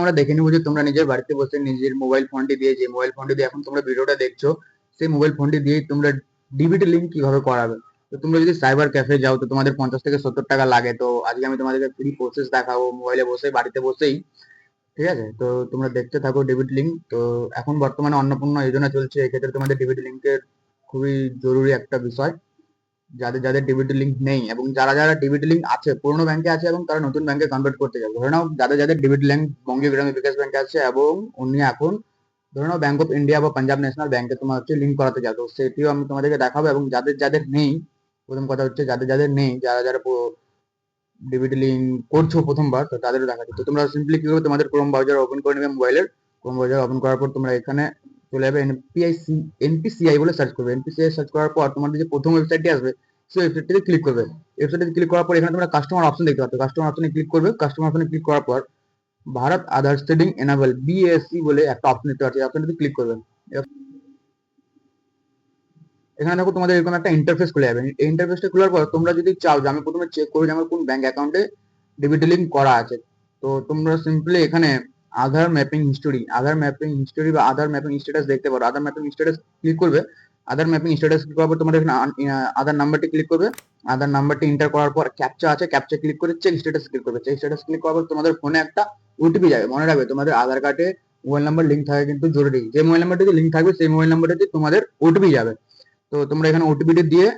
আমরা দেখে নেবো যে তোমরা নিজের বাড়িতে বসে নিজের মোবাইল ফোনটি দিয়ে, যে মোবাইল ফোনটি দিয়ে এখন তোমরা ভিডিওটা দেখছো, সেই মোবাইল ফোনটি দিয়েই তোমরা ডিবিটি লিঙ্ক কিভাবে করাবে। তো তোমরা যদি সাইবার ক্যাফে যাও তো তোমাদের 50 থেকে 70 টাকা লাগে। তো আজকে আমি তোমাদেরকে ফ্রি প্রসেস দেখাবো মোবাইলে বসে, বাড়িতে বসেই। ঠিক আছে, তো তোমরা দেখতে থাকো ডিবিটি লিঙ্ক। তো এখন বর্তমানে অন্নপূর্ণা যোজনা চলছে, এক্ষেত্রে তোমাদের ডিবিটি লিঙ্কের খুবই জরুরি একটা বিষয়। যাদের যাদের ডিবিটি লিঙ্ক নেই এবং যারা যারা ডিবিটি লিঙ্ক আছে পুরোনো ব্যাংকে আছে এবং তারা নতুন ব্যাংকে কনভার্ট করতে যাবে, ধরে নাও যাদের যাদের ডিবিটি লিঙ্ক বঙ্গীয় গ্রামীণ বিকাশ ব্যাংকে আছে এবং উনি এখন ধরে নাও ব্যাংক অফ ইন্ডিয়া বা পাঞ্জাব ন্যাশনাল ব্যাংকে তোমার হচ্ছে লিঙ্ক করাতে যাও, তো সেটিও আমি তোমাদেরকে দেখাবো। এবং যাদের যাদের নেই, প্রথম কথা হচ্ছে যাদের যাদের নেই, যারা যারা ডিবিটি লিঙ্ক করছো প্রথমবার, তো তাদেরও দেখাচ্ছি। তো তোমরা সিম্পলি কি করবে, তোমাদের ক্রোম ব্রাউজার ওপেন করে নেবে, মোবাইলের ক্রোম ব্রাউজার ওপেন করার পর তোমরা এখানে চলে যাবে এনপিসিআই বলে সার্চ করবে। এনপিসিআই সার্চ করার পর তোমাদের যে প্রথম ওয়েবসাইটটি আসবে সেই ওয়েবসাইটটিতে ক্লিক করবে। ওয়েবসাইটে ক্লিক করার পর এখানে তোমরা কাস্টমার অপশন দেখতে পাচ্ছ, কাস্টমার অপশনে ক্লিক করবে। কাস্টমার অপশনে ক্লিক করার পর ভারত আধার সিডিং এনাবেল বিএসসি বলে একটা অপশন দেখতে পাচ্ছি, অপশনটিতে ক্লিক করবে। এখানে দেখো তোমাদের এরকম একটা ইন্টারফেস খুলে যাবে। এই ইন্টারফেসটা খোলার পর তোমরা যদি চাও যে আমি প্রথমে চেক করি যে আমার কোন ব্যাংক অ্যাকাউন্টে ডিবিটি লিঙ্ক করা আছে, তো তোমরা সিম্পলি এখানে আধার ম্যাপিং হিস্টোরি, বা আধার ম্যাপিং স্ট্যাটাস দেখতে পারো। আধার ম্যাপিং স্ট্যাটাস ক্লিক করবে। আধার ম্যাপিং স্ট্যাটাস ক্লিক করার পর তোমাদের এখানে আধার নাম্বারটি ক্লিক করবে। আধার নাম্বারটি এন্টার করার পর ক্যাপচা আছে, ক্যাপচা ক্লিক করে চেক স্ট্যাটাস ক্লিক করবে। চেক স্ট্যাটাস ক্লিক করার পর তোমাদের ফোনে একটা ওটিপি যাবে। মনে রাখবে তোমাদের আধার কার্ডে মোবাইল নাম্বার লিঙ্ক থাকা কিন্তু জরুরি। যে মোবাইল নাম্বারটিতে লিঙ্ক থাকবে সেই মোবাইল নাম্বারটিতে তোমাদের ওটিপি যাবে। তো তোমরা এখানে ওটিপিটি দিয়ে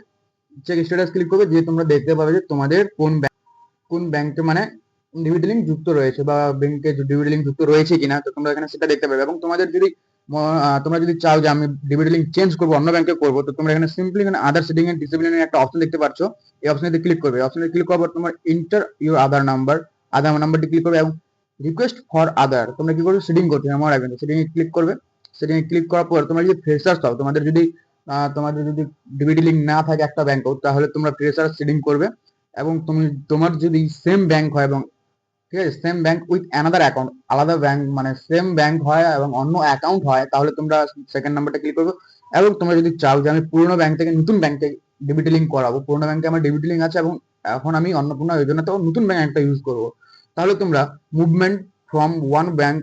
চেক স্ট্যাটাস ক্লিক করবে, দিয়ে তোমরা দেখতে পাবে যে তোমাদের কোন ব্যাংকে মানে ডিবিটি লিঙ্ক যুক্ত রয়েছে বা ব্যাংকে ডিবিটি লিঙ্ক যুক্ত রয়েছে কিনা, তো তোমরা এখানে সেটা দেখতে পাবে। এবং তোমাদের যদি তোমরা যদি চাও যে আমি ডিবিটি লিঙ্ক চেঞ্জ করবো, অন্য ব্যাংকে করবো, তো তোমরা এখানে সিম্পলি এখানে আধার সেটিং এন্ড ডিসেবলিং এর একটা অপশন দেখতে পাচ্ছ। এই অপশনে ক্লিক করবে। অপশনে ক্লিক করার পর তোমার ইন্টার ইউর আধার নাম্বারটি ক্লিক করবে এবং রিকোয়েস্ট ফর আধার তোমরা কি করবে, সেটিং করতে আমার রাখবেন। সেটিং এ ক্লিক করবে। সেটিং এ ক্লিক করার পর তোমরা যদি ফ্রেশার্স হও, তোমাদের যদি ডিবিটি লিঙ্ক না থাকে একটা ব্যাংকও, তাহলে তোমরা ফ্রেশার সেটিং করবে। এবং তোমার যদি সেম ব্যাংক হয় এবং ঠিক আছে same bank with another account, আলাদা ব্যাংক মানে সেম ব্যাংক হয় এবং অন্য অ্যাকাউন্ট হয়, তাহলে তোমরা সেকেন্ড নাম্বারটা ক্লিক করবে। এবং তোমরা যদি চাও যে আমি পুরোনো ব্যাংক থেকে নতুন ব্যাংকে ডিবিটি লিঙ্ক করাবো, পুরোনো ব্যাংকে আমার ডিবিটি লিঙ্ক আছে এবং এখন আমি অন্নপূর্ণা যোজনাতেও নতুন ব্যাংক একটা ইউজ করবো, তাহলে তোমরা movement from one bank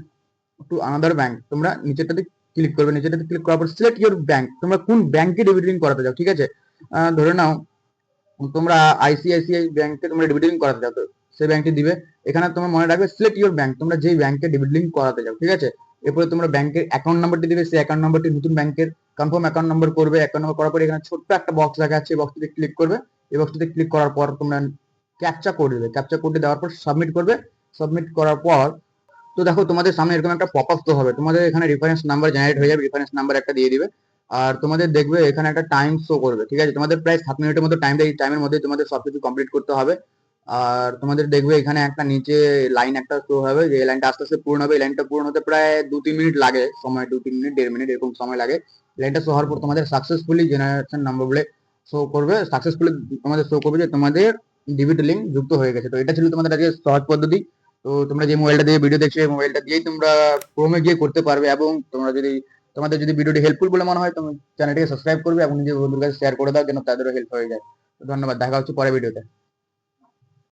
to another bank তোমরা নিচেরটাতে ক্লিক করবে। নিচেরটাতে ক্লিক করার পর সিলেক্ট ইউর ব্যাংক, তোমরা কোন ব্যাংকে ডিবিটি লিঙ্ক করাতে চাও। ঠিক আছে, ধরে নাও তোমরা আইসিআইসিআই ব্যাংকে তোমরা ডিবিটি লিঙ্ক করাতে চাও, তো সেই ব্যাংকটি দিবে। এখানে তোমরা মনে রাখবে সিলেক্ট ইউর ব্যাংক, তোমরা যেই ব্যাংকে ডিবিটি লিঙ্ক করাতে চাও। ঠিক আছে, এরপরে তোমরা ব্যাংকের অ্যাকাউন্ট নাম্বারটি দিবে, সেই অ্যাকাউন্ট নাম্বারটি নতুন ব্যাংকের কনফার্ম অ্যাকাউন্ট নাম্বার করবে। অ্যাকাউন্ট নাম্বার করার পর এখানে ছোট্ট একটা বক্স দেখা যাচ্ছে, এই বক্সটিতে ক্লিক করবে। এই বক্সটিতে ক্লিক করার পর তোমরা ক্যাপচা কোড দিবে। ক্যাপচা কোডটি দেওয়ার পর সাবমিট করবে। সাবমিট করার পর তো দেখো তোমাদের সামনে এরকম একটা পপ আপ তো হবে, তোমাদের এখানে রেফারেন্স নাম্বার জেনারেট হয়ে যাবে, রেফারেন্স নাম্বার একটা দিয়ে দিবে। আর তোমাদের দেখবে এখানে একটা টাইম শো করবে। ঠিক আছে, তোমাদের প্রায় 7 মিনিটের মতো টাইম দেয়, এই টাইমের মধ্যে তোমাদের সবকিছু কমপ্লিট করতে হবে। আর তোমাদের দেখবে এখানে একটা নিচে লাইন একটা শো হবে, যে লাইনটা আস্তে আস্তে পূর্ণ হবে। এই লাইনটা পূর্ণ হতে প্রায় 2-3 মিনিট লাগে সময়, 2-3 মিনিট 1.5 মিনিট এরকম সময় লাগে। লাইনটা শো হওয়ার পর তোমাদের সাকসেসফুলি জেনারেশন নাম্বার বলে শো করবে, সাকসেসফুলি তোমাদের শো করবে যে তোমাদের ডিবিটি লিঙ্ক যুক্ত হয়ে গেছে। তো এটা ছিল তোমাদের আজকে সহজ পদ্ধতি। তো তোমরা যে মোবাইলটা দিয়ে ভিডিও দেখছো, এই মোবাইলটা দিয়েই তোমরা ক্রোমে গিয়ে করতে পারবে। এবং তোমাদের যদি ভিডিওটি হেল্পফুল বলে মনে হয়, তুমি চ্যানেলটিকে সাবস্ক্রাইব করবে এবং নিজের বন্ধুদের কাছে শেয়ার করে দাও যেন তাদেরও হেল্প হয়ে যায়। তো ধন্যবাদ, দেখা হচ্ছে পরের ভিডিওতে।